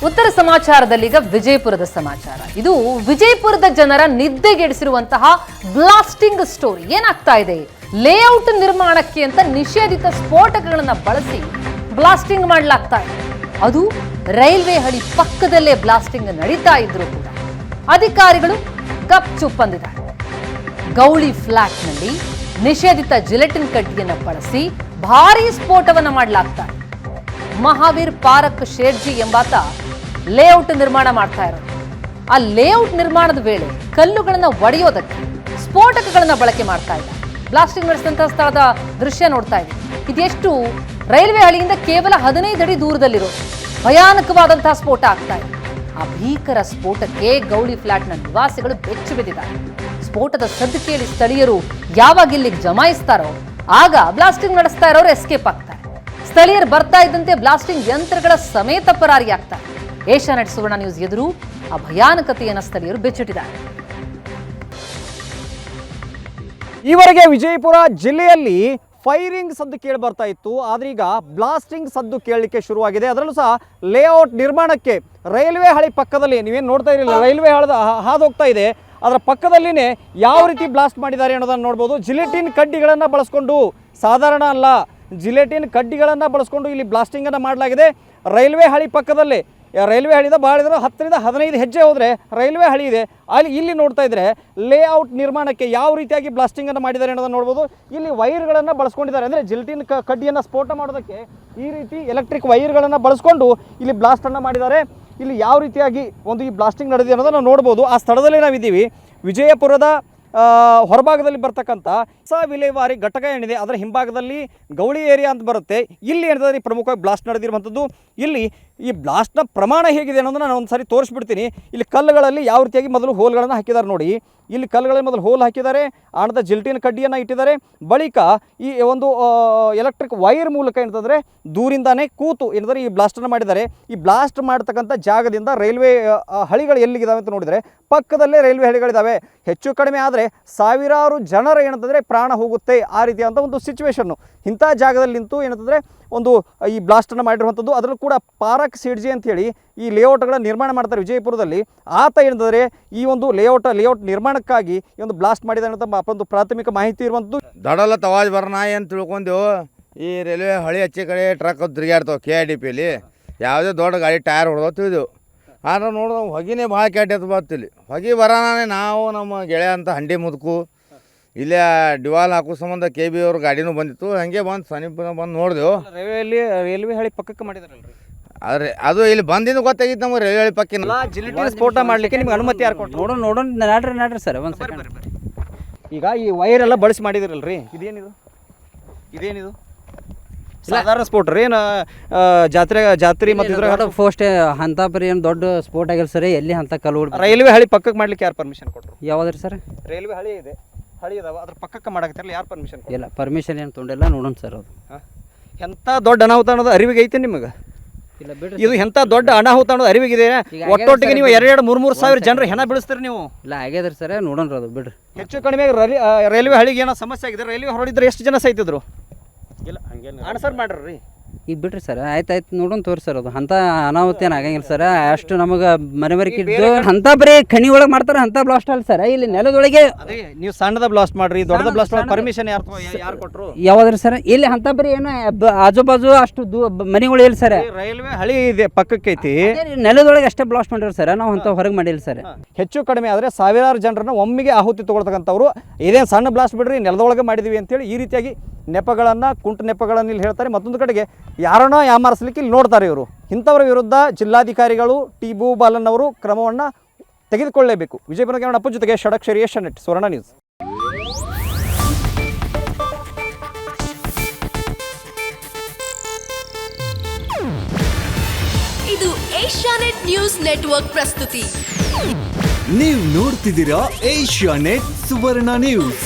ಉತ್ತರ ಸಮಾಚಾರದಲ್ಲಿ ಈಗ ವಿಜಯಪುರದ ಸಮಾಚಾರ. ಇದು ವಿಜಯಪುರದ ಜನರ ನಿದ್ದೆಗೆಡಿಸಿರುವಂತಹ ಬ್ಲಾಸ್ಟಿಂಗ್ ಸ್ಟೋರಿ. ಏನಾಗ್ತಾ ಇದೆ? ಲೇಔಟ್ ನಿರ್ಮಾಣಕ್ಕೆ ಅಂತ ನಿಷೇಧಿತ ಸ್ಫೋಟಕಗಳನ್ನು ಬಳಸಿ ಬ್ಲಾಸ್ಟಿಂಗ್ ಮಾಡಲಾಗ್ತಾ ಇದೆ. ಅದು ರೈಲ್ವೆ ಹಳಿ ಪಕ್ಕದಲ್ಲೇ ಬ್ಲಾಸ್ಟಿಂಗ್ ನಡೀತಾ ಇದ್ರು ಕೂಡ ಅಧಿಕಾರಿಗಳು ಗಪ್ಚುಪ್ ಅಂದಿದ್ದಾರೆ. ಗೌಳಿ ಫ್ಲಾಟ್ನಲ್ಲಿ ನಿಷೇಧಿತ ಜಿಲೆಟಿನ್ ಕಡ್ಡಿಯನ್ನು ಬಳಸಿ ಭಾರೀ ಸ್ಫೋಟವನ್ನು ಮಾಡಲಾಗ್ತಾ ಇದೆ. ಮಹಾವೀರ್ ಪಾರಕ್ ಶೇರ್ಜಿ ಎಂಬಾತ ಲೇಔಟ್ ನಿರ್ಮಾಣ ಮಾಡ್ತಾ ಇರೋದು. ಆ ಲೇಔಟ್ ನಿರ್ಮಾಣದ ವೇಳೆ ಕಲ್ಲುಗಳನ್ನು ಒಡೆಯೋದಕ್ಕೆ ಸ್ಫೋಟಕಗಳನ್ನ ಬಳಕೆ ಮಾಡ್ತಾ ಇದ್ದಾರೆ. ಬ್ಲಾಸ್ಟಿಂಗ್ ನಡೆಸಿದಂತಹ ಸ್ಥಳದ ದೃಶ್ಯ ನೋಡ್ತಾ ಇದ್ದೀವಿ. ಇದೆಷ್ಟು ರೈಲ್ವೆ ಹಳಿಯಿಂದ ಕೇವಲ 15 ಅಡಿ ದೂರದಲ್ಲಿರೋದು. ಭಯಾನಕವಾದಂತಹ ಸ್ಫೋಟ ಆಗ್ತಾ ಇದೆ. ಆ ಭೀಕರ ಸ್ಫೋಟಕ್ಕೆ ಗೌಳಿ ಫ್ಲಾಟ್ನ ನಿವಾಸಿಗಳು ಬೆಚ್ಚು ಬಿದ್ದಿದ್ದಾರೆ. ಸ್ಫೋಟದ ಸದ್ದು ಕೇಳಿ ಸ್ಥಳೀಯರು ಯಾವಾಗ ಇಲ್ಲಿಗೆ ಜಮಾಯಿಸ್ತಾರೋ ಆಗ ಬ್ಲಾಸ್ಟಿಂಗ್ ನಡೆಸ್ತಾ ಇರೋರು ಎಸ್ಕೇಪ್ ಆಗ್ತಾರೆ. ಸ್ಥಳೀಯರು ಬರ್ತಾ ಇದ್ದಂತೆ ಬ್ಲಾಸ್ಟಿಂಗ್ ಯಂತ್ರಗಳ ಸಮೇತ ಪರಾರಿಯಾಗ್ತಾರೆ. ಏಷ್ಯಾನೆಟ್ ಸುವರ್ಣ ನ್ಯೂಸ್ ಎದುರು ಆ ಭಯಾನಕತೆಯನ್ನು ಸ್ಥಳೀಯರು ಬೆಚ್ಚಿಟ್ಟಿದ್ದಾರೆ. ಈವರೆಗೆ ವಿಜಯಪುರ ಜಿಲ್ಲೆಯಲ್ಲಿ ಫೈರಿಂಗ್ ಸದ್ದು ಕೇಳಿ ಬರ್ತಾ ಇತ್ತು. ಆದ್ರೆ ಈಗ ಬ್ಲಾಸ್ಟಿಂಗ್ ಸದ್ದು ಕೇಳಲಿಕ್ಕೆ ಶುರುವಾಗಿದೆ. ಅದರಲ್ಲೂ ಸಹ ಲೇಔಟ್ ನಿರ್ಮಾಣಕ್ಕೆ ರೈಲ್ವೆ ಹಳಿ ಪಕ್ಕದಲ್ಲಿ ನೀವೇನು ನೋಡ್ತಾ ಇರಲಿಲ್ಲ, ರೈಲ್ವೆ ಹಳದ ಹಾದು ಹೋಗ್ತಾ ಇದೆ, ಅದರ ಪಕ್ಕದಲ್ಲಿನೇ ಯಾವ ರೀತಿ ಬ್ಲಾಸ್ಟ್ ಮಾಡಿದ್ದಾರೆ ಅನ್ನೋದನ್ನು ನೋಡ್ಬೋದು. ಜಿಲೆಟಿನ್ ಕಡ್ಡಿಗಳನ್ನು ಬಳಸ್ಕೊಂಡು, ಸಾಧಾರಣ ಅಲ್ಲ, ಜಿಲೆಟಿನ್ ಕಡ್ಡಿಗಳನ್ನು ಬಳಸ್ಕೊಂಡು ಇಲ್ಲಿ ಬ್ಲಾಸ್ಟಿಂಗನ್ನು ಮಾಡಲಾಗಿದೆ. ರೈಲ್ವೆ ಹಳಿ ಪಕ್ಕದಲ್ಲೇ, ರೈಲ್ವೆ ಹಳಿದ ಭಾಳ 10 ರಿಂದ 15 ಹೆಜ್ಜೆ ಹೋದರೆ ರೈಲ್ವೆ ಹಳಿ ಇದೆ. ಅಲ್ಲಿ ಇಲ್ಲಿ ನೋಡ್ತಾ ಇದ್ರೆ ಲೇಔಟ್ ನಿರ್ಮಾಣಕ್ಕೆ ಯಾವ ರೀತಿಯಾಗಿ ಬ್ಲಾಸ್ಟಿಂಗನ್ನು ಮಾಡಿದ್ದಾರೆ ಅನ್ನೋದನ್ನು ನೋಡ್ಬೋದು. ಇಲ್ಲಿ ವೈರ್ಗಳನ್ನು ಬಳಸ್ಕೊಂಡಿದ್ದಾರೆ. ಅಂದರೆ ಜಿಲೆಟಿನ್ ಕಡ್ಡಿಯನ್ನು ಸ್ಫೋಟ ಮಾಡೋದಕ್ಕೆ ಈ ರೀತಿ ಎಲೆಕ್ಟ್ರಿಕ್ ವೈರ್ಗಳನ್ನು ಬಳಸ್ಕೊಂಡು ಇಲ್ಲಿ ಬ್ಲಾಸ್ಟನ್ನು ಮಾಡಿದ್ದಾರೆ. ಇಲ್ಲಿ ಯಾವ ರೀತಿಯಾಗಿ ಈ ಬ್ಲಾಸ್ಟಿಂಗ್ ನಡೆದಿದೆ ಅನ್ನೋದನ್ನು ನಾವು ನೋಡ್ಬೋದು. ಆ ಸ್ಥಳದಲ್ಲಿ ನಾವಿದ್ದೀವಿ. ವಿಜಯಪುರದ ಹೊರಭಾಗದಲ್ಲಿ ಬರ್ತಕ್ಕಂಥ ಹೊಸ ವಿಲೇವಾರಿ ಘಟಕ ಏನಿದೆ ಅದರ ಹಿಂಭಾಗದಲ್ಲಿ ಗೌಳಿ ಏರಿಯಾ ಅಂತ ಬರುತ್ತೆ. ಇಲ್ಲಿ ಏನಿದೆ ಪ್ರಮುಖವಾಗಿ ಬ್ಲಾಸ್ಟ್ ನಡೆದಿರುವಂಥದ್ದು. ಇಲ್ಲಿ ಈ ಬ್ಲಾಸ್ಟ್ನ ಪ್ರಮಾಣ ಹೇಗಿದೆ ಅನ್ನೋದನ್ನು ನಾನು ಒಂದು ಸಾರಿ ತೋರಿಸ್ಬಿಡ್ತೀನಿ. ಇಲ್ಲಿ ಕಲ್ಲುಗಳಲ್ಲಿ ಯಾವ ರೀತಿಯಾಗಿ ಮೊದಲು ಹೋಲ್ಗಳನ್ನು ಹಾಕಿದ್ದಾರೆ ನೋಡಿ. ಇಲ್ಲಿ ಕಲ್ಲುಗಳಲ್ಲಿ ಮೊದಲು ಹೋಲ್ ಹಾಕಿದ್ದಾರೆ, ಆಣದ ಜಿಲ್ಟಿನ ಕಡ್ಡಿಯನ್ನು ಇಟ್ಟಿದ್ದಾರೆ. ಬಳಿಕ ಈ ಒಂದು ಎಲೆಕ್ಟ್ರಿಕ್ ವೈರ್ ಮೂಲಕ ಏನಂತಂದರೆ ದೂರಿಂದಾನೇ ಕೂತು ಏನಂದರೆ ಈ ಬ್ಲಾಸ್ಟನ್ನು ಮಾಡಿದ್ದಾರೆ. ಈ ಬ್ಲಾಸ್ಟ್ ಮಾಡ್ತಕ್ಕಂಥ ಜಾಗದಿಂದ ರೈಲ್ವೆ ಹಳಿಗಳು ಎಲ್ಲಿಗಿದಾವೆ ಅಂತ ನೋಡಿದರೆ ಪಕ್ಕದಲ್ಲೇ ರೈಲ್ವೆ ಹಳಿಗಳಿದ್ದಾವೆ. ಹೆಚ್ಚು ಕಡಿಮೆ ಆದರೆ ಸಾವಿರಾರು ಜನರ ಏನಂತಂದರೆ ಪ್ರಾಣ ಹೋಗುತ್ತೆ. ಆ ರೀತಿಯಾದಂಥ ಒಂದು ಸಿಚುವೇಶನ್ನು ಇಂಥ ಜಾಗದಲ್ಲಿ ನಿಂತು ಏನಂತಂದರೆ ಈ ಬ್ಲಾಸ್ಟನ್ನು ಮಾಡಿರುವಂಥದ್ದು. ಅದರಲ್ಲೂ ಕೂಡ ಪಾರಕ್ ಶೇರ್ಜಿ ಅಂಥೇಳಿ ಈ ಲೇಔಟ್ಗಳ ನಿರ್ಮಾಣ ಮಾಡ್ತಾರೆ ವಿಜಯಪುರದಲ್ಲಿ. ಆತ ಏನಂದರೆ ಈ ಒಂದು ಲೇಔಟ್ ನಿರ್ಮಾಣಕ್ಕಾಗಿ ಈ ಒಂದು ಬ್ಲಾಸ್ಟ್ ಮಾಡಿದ ಒಂದು ಪ್ರಾಥಮಿಕ ಮಾಹಿತಿ ಇರುವಂಥದ್ದು. ದಡಲ್ಲ ತವಾಜ್ ಬರ್ನಾಯಿ ಅಂತ ತಿಳ್ಕೊಂಡೆವು. ಈ ರೈಲ್ವೆ ಹಳಿ ಹಚ್ಚಿ ಕಡೆ ಟ್ರಕ್ ತಿರುಗಾಡ್ತಾವೆ KIDPಯಲ್ಲಿ. ಯಾವುದೇ ದೊಡ್ಡ ಗಾಡಿ ಟೈರ್ ಹೊಡೆದೋ ತಿಳಿದೆವು. ಆದ್ರೆ ನೋಡಿದ್ರೆ ಹೊಗಿನೇ ಭಾಳ ಕೆಟ್ಟದ್ದು ಬರ್ತಿಲ್ಲಿ. ಹೊಗೆ ಬರೋಣೇ ನಾವು ನಮ್ಮ ಗೆಳೆಯ ಅಂತ ಹಂಡಿ ಮುದುಕು ಇಲ್ಲೇ ಡಿವಾಲ್ ಹಾಕೋ ಸಂಬಂಧ KB ಅವ್ರ ಗಾಡಿನೂ ಬಂದಿತ್ತು. ಹಾಗೆ ಬಂದು ಸಮೀಪ ಬಂದು ನೋಡಿದೆವು. ರೈಲ್ವೆ ಹಳಿ ಪಕ್ಕಕ್ಕೆ ಮಾಡಿದಾರಲ್ರಿ. ಆದರೆ ಅದು ಇಲ್ಲಿ ಬಂದಿದ್ದು ಗೊತ್ತಾಗಿತ್ತು ನಮಗೆ ರೈಲ್ವೆ ಹಳಿ ಪಕ್ಕಿನ. ಜಿಲೆಟಿನ್ ಸ್ಫೋಟ ಮಾಡಲಿಕ್ಕೆ ನಿಮ್ಗೆ ಅನುಮತಿ ಯಾರು ಕೊಟ್ಟರು? ನೋಡೋಣ ನಾಡ್ರಿ ಸರ್ ಒಂದು ಸೆಕೆಂಡ್. ಈಗ ಈ ವೈರ್ ಎಲ್ಲ ಬಳಸಿ ಮಾಡಿದಿರಲ್ರಿ, ಇದೇನಿದು ಸಾಧಾರಣ ಸ್ಫೋಟ ರೀ? ಏನು ಜಾತ್ರೆ ಮತ್ತು ಇದ್ರ ಫಸ್ಟ್ ಅಂತ ಪರಿ ಏನು ದೊಡ್ಡ ಸ್ಫೋಟ ಆಗಿಲ್ಲ ಸರ್. ಎಲ್ಲಿ ಅಂತ ಕಲ್ಲು ರೈಲ್ವೆ ಹಳಿ ಪಕ್ಕಕ್ಕೆ ಮಾಡ್ಲಿಕ್ಕೆ ಯಾರು ಪರ್ಮಿಷನ್ ಕೊಟ್ಟರು? ಯಾವ್ದ್ರಿ ಸರ್? ರೈಲ್ವೆ ಹಳಿ ಇದಾವ, ಅದ್ರ ಪಕ್ಕಕ್ಕೆ ಮಾಡಕತ್ತಿರಲ್ಲ, ಯಾರು ಪರ್ಮಿಷನ್? ಇಲ್ಲ, ಪರ್ಮಿಷನ್ ಏನು ತೊಗೊಂಡಿಲ್ಲ. ನೋಡೋಣ ಸರ್. ಅದು ಎಂಥ ದೊಡ್ಡ ಅನಾಹುತ ಅನ್ನೋದು ಅರಿವಿಗೆ ಐತೆ ನಿಮಗೆ? ಇಲ್ಲ ಬಿಡ್ರಿ, ಇದು ಎಂಥ ದೊಡ್ಡ ಅನಾಹುತ ಅನ್ನೋದು ಅರಿವಿಗಿದೆ. ಒಟ್ಟೊಟ್ಟಿಗೆ ನೀವು 2-3 ಸಾವಿರ ಜನರು ಹೆಣ ಬೀಳಿಸ್ತೀರಿ ನೀವು. ಇಲ್ಲ ಆಗ್ಯದ್ರಿ ಸರ್, ನೋಡೋಣ ಅದು ಬಿಡ್ರಿ. ಹೆಚ್ಚು ಕಡಿಮೆ ರೈಲ್ವೆ ಹಳಿಗೆ ಏನೋ ಸಮಸ್ಯೆ ಆಗಿದೆ. ರೈಲ್ವೆ ಹೊರಡಿದ್ರೆ ಎಷ್ಟು ಜನ ಸೈತಿದ್ರು? ಇಲ್ಲ ಹಂಗೆ ಆನ್ಸರ್ ಮಾಡ್ರಿ. ಈಗ ಬಿಡ್ರಿ ಸರ್, ಆಯ್ತು ನೋಡೋಣ ತೋರಿ ಸರ್. ಅದು ಅಂಥ ಅನಾಹುತ ಏನು ಆಗಂಗಿಲ್ಲ ಸರ್. ಅಷ್ಟು ನಮಗೆ ಮನೆಮರಿಕೆ ಇದ್ದು ಅಂಥ ಬರೀ ಖಣಿ ಒಳಗೆ ಮಾಡ್ತಾರೆ, ಅಂಥ ಬ್ಲಾಸ್ಟ್ ಅಲ್ಲ ಸರ್. ಇಲ್ಲಿ ನೆಲದೊಳಗೆ ನೀವು ಸಣ್ಣದ ಬ್ಲಾಸ್ಟ್ ಮಾಡ್ರಿ, ದೊಡ್ಡದ ಬ್ಲಾಸ್ಟ್ ಮಾಡಿ ಪರ್ಮಿಷನ್ ಯಾರು ಕೊಟ್ಟರು? ಯಾವ್ದ್ರಿ ಸರ್? ಇಲ್ಲಿ ಅಂಥ ಬರೀ ಏನೋ ಆಜು ಬಾಜು ಅಷ್ಟು ಮನೆಗಳು ಇಲ್ಲ ಸರ್. ರೈಲ್ವೆ ಹಳಿ ಇದೆ ಪಕ್ಕಕ್ಕೆ ಐತಿ, ನೆಲದೊಳಗೆ ಅಷ್ಟೇ ಬ್ಲಾಸ್ಟ್ ಮಾಡಿರಿ ಸರ್. ನಾವು ಅಂಥ ಹೊರಗೆ ಮಾಡಿಲ್ಲ ಸರ್. ಹೆಚ್ಚು ಕಡಿಮೆ ಆದರೆ ಸಾವಿರಾರು ಜನರನ್ನ ಒಮ್ಮೆಗೆ ಆಹುತಿ ತಗೊಳ್ತಕ್ಕಂಥವ್ರು ಇದೇನು ಸಣ್ಣ ಬ್ಲಾಸ್ಟ್ ಬಿಡ್ರಿ, ನೆಲದೊಳಗೆ ಮಾಡಿದೀವಿ ಅಂತೇಳಿ ಈ ರೀತಿಯಾಗಿ ಕುಂಟು ನೆಪಗಳನ್ನು ಇಲ್ಲಿ ಹೇಳ್ತಾರೆ. ಮತ್ತೊಂದು ಕಡೆಗೆ ಯಾರನ್ನೋ ಯಾಮಾರಿಸಲಿಕ್ಕೆ ಇಲ್ಲಿ ನೋಡ್ತಾರೆ ಇವರು. ಇಂಥವರ ವಿರುದ್ಧ ಜಿಲ್ಲಾಧಿಕಾರಿಗಳು ಟಿಬು ಬಾಲನ್ ಅವರು ಕ್ರಮವನ್ನು ತೆಗೆದುಕೊಳ್ಳಲೇಬೇಕು. ವಿಜಯಪುರ ಅಪ್ಪು ಜೊತೆಗೆ ಷಡಕ್ಷರಿ ಏಷ್ಯಾನೆಟ್ ಸುವರ್ಣ ನ್ಯೂಸ್. ಇದು ಏಷ್ಯಾನೆಟ್ ನ್ಯೂಸ್ ನೆಟ್ವರ್ಕ್ ಪ್ರಸ್ತುತಿ. ನೀವು ನೋಡ್ತಿದ್ದೀರಾ ಏಷ್ಯಾನೆಟ್ ಸುವರ್ಣ ನ್ಯೂಸ್.